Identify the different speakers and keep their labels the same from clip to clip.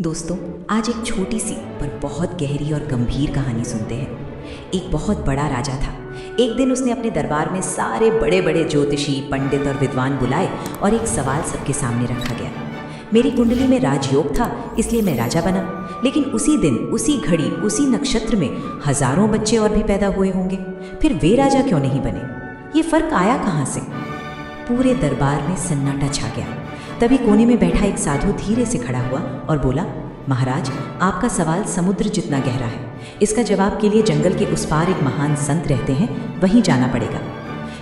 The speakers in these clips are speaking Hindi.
Speaker 1: दोस्तों, आज एक छोटी सी पर बहुत गहरी और गंभीर कहानी सुनते हैं। एक बहुत बड़ा राजा था। एक दिन उसने अपने दरबार में सारे बड़े बड़े ज्योतिषी, पंडित और विद्वान बुलाए और एक सवाल सबके सामने रखा गया। मेरी कुंडली में राजयोग था, इसलिए मैं राजा बना। लेकिन उसी दिन, उसी घड़ी, उसी नक्षत्र में हजारों बच्चे और भी पैदा हुए होंगे। फिर वे राजा क्यों नहीं बने? ये फर्क आया कहाँ से? पूरे दरबार में सन्नाटा छा गया। तभी कोने में बैठा एक साधु धीरे से खड़ा हुआ और बोला, महाराज, आपका सवाल समुद्र जितना गहरा है। इसका जवाब के लिए जंगल के उस पार एक महान संत रहते हैं, वहीं जाना पड़ेगा।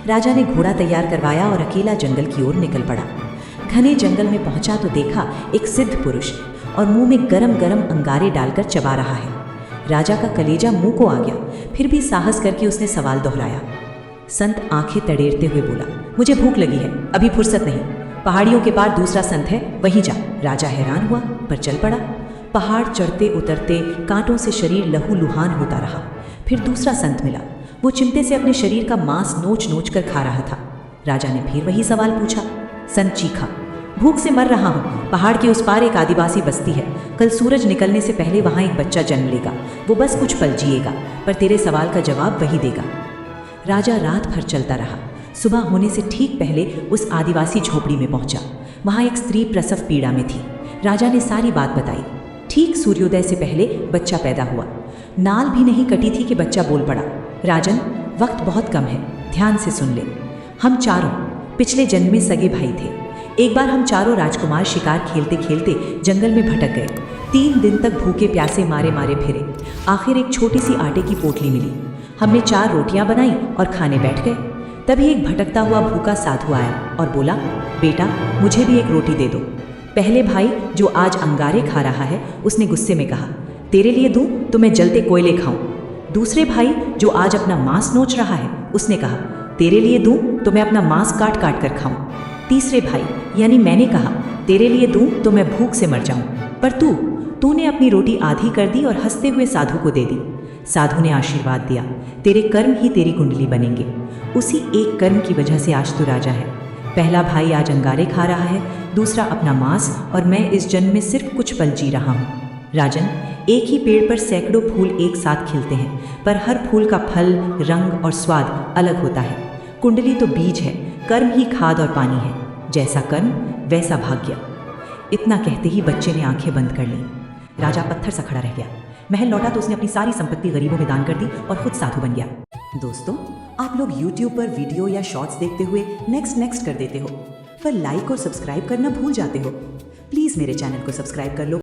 Speaker 1: राजा ने घोड़ा तैयार करवाया और अकेला जंगल की ओर निकल पड़ा। घने जंगल में पहुंचा तो देखा एक सिद्ध पुरुष और मुंह में गरम गरम अंगारे डालकर चबा रहा है। राजा का कलेजा मुंह को आ गया, फिर भी साहस करके उसने सवाल दोहराया। संत आंखें तड़ेरते हुए बोला, मुझे भूख लगी है, अभी फुर्सत नहीं। पहाड़ियों के पार दूसरा संत है, वहीं जा। राजा हैरान हुआ पर चल पड़ा। पहाड़ चढ़ते उतरते कांटों से शरीर लहूलुहान होता रहा। फिर दूसरा संत मिला। वो चिमटे से अपने शरीर का मांस नोच नोच कर खा रहा था। राजा ने फिर वही सवाल पूछा। संत चीखा, भूख से मर रहा हूँ। पहाड़ के उस पार एक आदिवासी बस्ती है। कल सूरज निकलने से पहले वहाँ एक बच्चा जन्म लेगा। वो बस कुछ पल जिएगा, पर तेरे सवाल का जवाब वही देगा। राजा रात भर चलता रहा। सुबह होने से ठीक पहले उस आदिवासी झोपड़ी में पहुंचा। वहां एक स्त्री प्रसव पीड़ा में थी। राजा ने सारी बात बताई। ठीक सूर्योदय से पहले बच्चा पैदा हुआ। नाल भी नहीं कटी थी कि बच्चा बोल पड़ा, राजन, वक्त बहुत कम है, ध्यान से सुन ले। हम चारों पिछले जन्म में सगे भाई थे। एक बार हम चारों राजकुमार शिकार खेलते खेलते जंगल में भटक गए। 3 दिन तक भूखे प्यासे मारे मारे फिरे। आखिर एक छोटी सी आटे की पोटली मिली। हमने 4 रोटियां बनाई और खाने बैठ गए। तभी एक भटकता हुआ भूखा साधु आया और बोला, बेटा, मुझे भी एक रोटी दे दो। पहले भाई, जो आज अंगारे खा रहा है, उसने गुस्से में कहा, तेरे लिए दूं तो मैं जलते कोयले खाऊं। दूसरे भाई, जो आज अपना मांस नोच रहा है, उसने कहा, तेरे लिए दूं तो मैं अपना मांस काट काट कर खाऊं। तीसरे भाई, यानी मैंने कहा, तेरे लिए दूं तो मैं भूख से मर जाऊं। पर तूने अपनी रोटी आधी कर दी और हंसते हुए साधु को दे दी। साधु ने आशीर्वाद दिया, तेरे कर्म ही तेरी कुंडली बनेंगे। उसी एक कर्म की वजह से आज तू राजा है। पहला भाई आज अंगारे खा रहा है, दूसरा अपना मांस, और मैं इस जन्म में सिर्फ कुछ पल जी रहा हूँ। राजन, एक ही पेड़ पर सैकड़ों फूल एक साथ खिलते हैं, पर हर फूल का फल, रंग और स्वाद अलग होता है। कुंडली तो बीज है, कर्म ही खाद और पानी है। जैसा कर्म वैसा भाग्य। इतना कहते ही बच्चे ने आंखें बंद कर ली। राजा पत्थर सा खड़ा रह गया। महल लौटा तो उसने अपनी सारी संपत्ति गरीबों में दान कर दी और खुद साधु बन गया। दोस्तों, आप लोग YouTube पर वीडियो या शॉर्ट्स देखते हुए नेक्स्ट कर देते हो, पर लाइक और सब्सक्राइब करना भूल जाते हो। प्लीज़ मेरे चैनल को सब्सक्राइब कर लो।